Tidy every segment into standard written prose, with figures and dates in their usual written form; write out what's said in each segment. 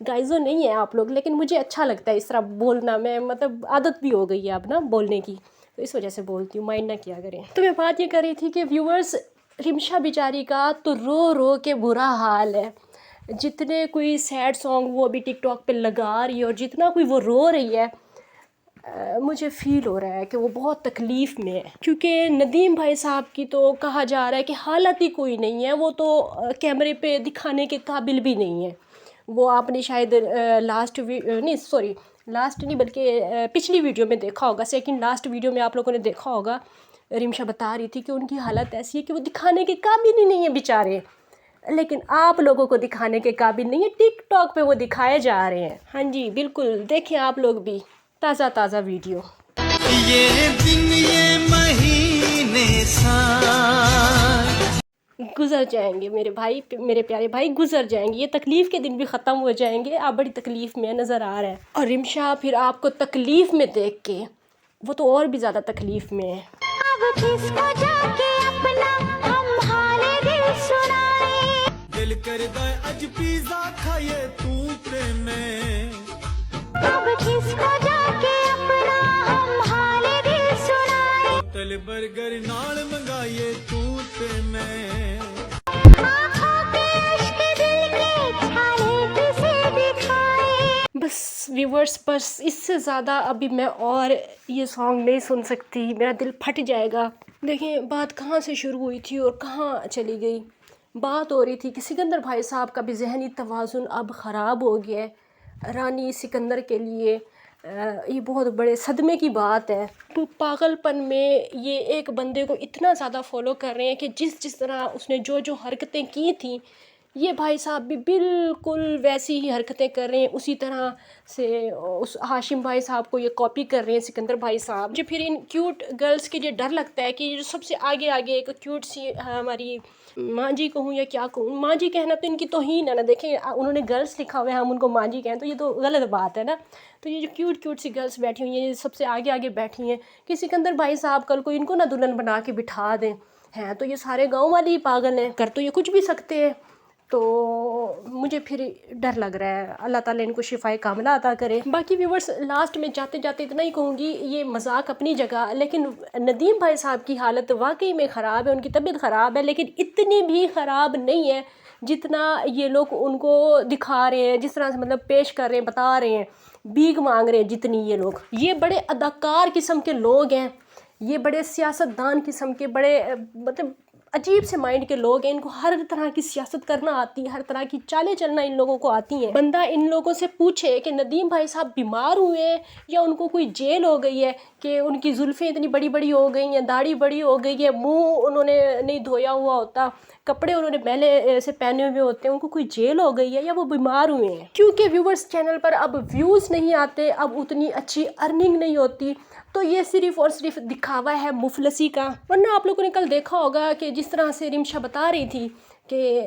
گائزو نہیں ہے آپ لوگ، لیکن مجھے اچھا لگتا ہے اس طرح بولنا، میں مطلب عادت بھی ہو گئی ہے اب نا بولنے کی، تو اس وجہ سے بولتی ہوں، مائنڈ نہ کیا کریں۔ تو میں بات یہ کر رہی تھی کہ ویورز، رمشا بیچاری کا تو رو رو کے برا حال ہے، جتنے کوئی سیڈ سانگ وہ ابھی ٹک ٹاک پہ لگا رہی ہے اور جتنا کوئی وہ رو رہی ہے، مجھے فیل ہو رہا ہے کہ وہ بہت تکلیف میں ہے، کیونکہ ندیم بھائی صاحب کی تو کہا جا رہا ہے کہ حالت ہی کوئی نہیں ہے، وہ تو کیمرے پہ دکھانے کے قابل بھی نہیں ہے۔ وہ آپ نے شاید لاسٹ نہیں بلکہ پچھلی ویڈیو میں دیکھا ہوگا، سیکنڈ لاسٹ ویڈیو میں آپ لوگوں نے دیکھا ہوگا، رمشا بتا رہی تھی کہ ان کی حالت ایسی ہے کہ وہ دکھانے کے قابل ہی نہیں ہے بیچارے، لیکن آپ لوگوں کو دکھانے کے قابل نہیں ہے، ٹک ٹاک پہ وہ دکھائے جا رہے ہیں۔ ہاں جی بالکل، دیکھیں آپ لوگ بھی تازہ تازہ ویڈیو۔ یہ دن یہ مہینے سال گزر جائیں گے میرے بھائی، میرے پیارے بھائی، گزر جائیں گے، یہ تکلیف کے دن بھی ختم ہو جائیں گے، آپ بڑی تکلیف میں نظر آ رہا ہے، اور رمشا پھر آپ کو تکلیف میں دیکھ کے وہ تو اور بھی زیادہ تکلیف میں ہے۔ اب کس کو جا کے اپنا ہم حال دل سنائیں، دل کردا اج پیزا کھائیے تو تے میں، اب کس کو جا کے اپنا ہم حال دل سنائیں، ہوٹل برگر نال منگائیے تو تے میں، آنکھوں کے اشک دل کے چھالے کسے دکھائیں۔ بس ویورز، بس اس سے زیادہ ابھی میں اور یہ سانگ نہیں سن سکتی، میرا دل پھٹ جائے گا۔ دیکھیں بات کہاں سے شروع ہوئی تھی اور کہاں چلی گئی۔ بات ہو رہی تھی کہ سکندر بھائی صاحب کا بھی ذہنی توازن اب خراب ہو گیا ہے، رانی سکندر کے لیے یہ بہت بڑے صدمے کی بات ہے۔ پاگل پن میں یہ ایک بندے کو اتنا زیادہ فالو کر رہے ہیں کہ جس طرح اس نے جو حرکتیں کی تھیں، یہ بھائی صاحب بھی بالکل ویسی ہی حرکتیں کر رہے ہیں، اسی طرح سے اس ہاشم بھائی صاحب کو یہ کاپی کر رہے ہیں سکندر بھائی صاحب۔ مجھے پھر ان کیوٹ گرلز کے لیے ڈر لگتا ہے کہ جو سب سے آگے ایک کیوٹ سی ہماری ماں جی کہوں یا کیا کہوں، ماں جی کہنا تو ان کی توہین ہے نا، دیکھیں انہوں نے گرلز لکھا ہوا ہے، ہم ان کو ماں جی کہیں تو یہ تو غلط بات ہے نا۔ تو یہ جو کیوٹ سی گرلز بیٹھی ہوئی ہیں، یہ سب سے آگے بیٹھی ہیں کہ سکندر بھائی صاحب کل کو ان کو نہ دلہن بنا کے بٹھا دیں، ہیں تو یہ سارے گاؤں والے ہی پاگل ہیں، کر تو یہ کچھ بھی سکتے ہیں۔ تو مجھے پھر ڈر لگ رہا ہے، اللہ تعالیٰ ان کو شفائے کاملہ عطا کرے۔ باقی ویورز، لاسٹ میں جاتے اتنا ہی کہوں گی، یہ مذاق اپنی جگہ، لیکن ندیم بھائی صاحب کی حالت واقعی میں خراب ہے، ان کی طبیعت خراب ہے، لیکن اتنی بھی خراب نہیں ہے جتنا یہ لوگ ان کو دکھا رہے ہیں، جس طرح سے مطلب پیش کر رہے ہیں، بتا رہے ہیں، بھیک مانگ رہے ہیں جتنی یہ لوگ۔ یہ بڑے اداکار قسم کے لوگ ہیں، یہ بڑے سیاستدان قسم کے، بڑے مطلب عجیب سے مائنڈ کے لوگ ہیں، ان کو ہر طرح کی سیاست کرنا آتی ہے، ہر طرح کی چالیں چلنا ان لوگوں کو آتی ہیں۔ بندہ ان لوگوں سے پوچھے کہ ندیم بھائی صاحب بیمار ہوئے ہیں یا ان کو کوئی جیل ہو گئی ہے کہ ان کی زلفیں اتنی بڑی ہو گئی ہیں، داڑھی بڑی ہو گئی ہے، منہ انہوں نے نہیں دھویا ہوا ہوتا، کپڑے انہوں نے میلے سے پہنے ہوئے ہوتے ہیں، ان کو کوئی جیل ہو گئی ہے یا وہ بیمار ہوئے ہیں۔ کیونکہ ویورز چینل پر اب ویوز نہیں آتے، اب اتنی اچھی ارننگ نہیں ہوتی، تو یہ صرف اور صرف دکھاوا ہے مفلسی کا۔ ورنہ آپ لوگوں نے کل دیکھا ہوگا کہ جس طرح سے رمشا بتا رہی تھی کہ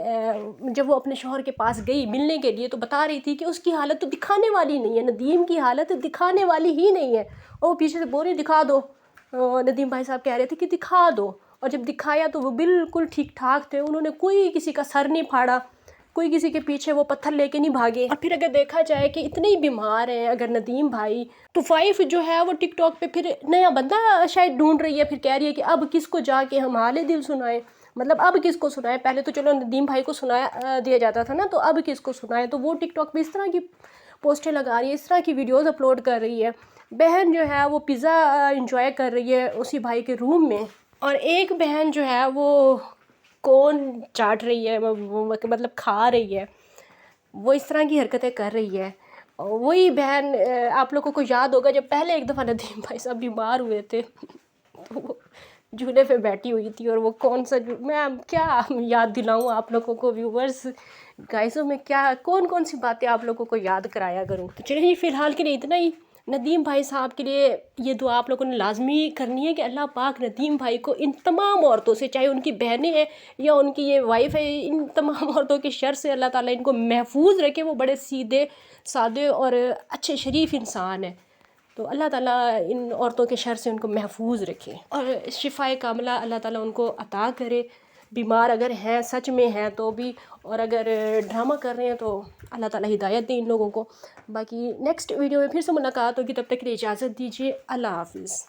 جب وہ اپنے شوہر کے پاس گئی ملنے کے لیے، تو بتا رہی تھی کہ اس کی حالت تو دکھانے والی نہیں ہے، ندیم کی حالت دکھانے والی ہی نہیں ہے، اور وہ پیچھے سے بول رہی دکھا دو، ندیم بھائی صاحب کہہ رہے تھے کہ دکھا دو، اور جب دکھایا تو وہ بالکل ٹھیک ٹھاک تھے، انہوں نے کوئی کسی کا سر نہیں پھاڑا، کوئی کسی کے پیچھے وہ پتھر لے کے نہیں بھاگے۔ اور پھر اگر دیکھا جائے کہ اتنے ہی بیمار ہیں اگر ندیم بھائی، تو فائف جو ہے وہ ٹک ٹاک پہ پھر نیا بندہ شاید ڈھونڈ رہی ہے، پھر کہہ رہی ہے کہ اب کس کو جا کے ہم حال دل سنائیں، مطلب اب کس کو سنائیں، پہلے تو چلو ندیم بھائی کو سنایا دیا جاتا تھا نا، تو اب کس کو سنائیں، تو وہ ٹک ٹاک پہ اس طرح کی پوسٹیں لگا رہی ہے، اس طرح کی ویڈیوز اپلوڈ کر رہی ہے۔ بہن جو ہے وہ پیزا انجوائے کر رہی ہے اسی بھائی کے روم میں، اور ایک بہن جو ہے وہ کون چاٹ رہی ہے، مطلب کھا رہی ہے، وہ اس طرح کی حرکتیں کر رہی ہے۔ وہی بہن آپ لوگوں کو یاد ہوگا جب پہلے ایک دفعہ ندیم بھائی صاحب بیمار ہوئے تھے تو وہ جھولے پہ بیٹھی ہوئی تھی، اور وہ کون سا میں کیا یاد دلاؤں آپ لوگوں کو ویورز، گائزوں میں کیا کون سی باتیں آپ لوگوں کو یاد کرایا کروں۔ تو چلیے فی الحال کے لیے اتنا ہی۔ ندیم بھائی صاحب کے لیے یہ دعا آپ لوگوں نے لازمی کرنی ہے کہ اللہ پاک ندیم بھائی کو ان تمام عورتوں سے، چاہے ان کی بہنیں ہیں یا ان کی یہ وائف ہے، ان تمام عورتوں کے شر سے اللہ تعالیٰ ان کو محفوظ رکھے۔ وہ بڑے سیدھے سادے اور اچھے شریف انسان ہیں، تو اللہ تعالیٰ ان عورتوں کے شر سے ان کو محفوظ رکھے اور شفائے کاملہ اللہ تعالیٰ ان کو عطا کرے۔ بیمار اگر ہیں سچ میں ہیں تو بھی، اور اگر ڈرامہ کر رہے ہیں تو اللہ تعالیٰ ہدایت دے ان لوگوں کو. باقی نیکسٹ ویڈیو میں پھر سے ملاقات ہوگی، تب تک کے لیے اجازت دیجیے. اللہ حافظ.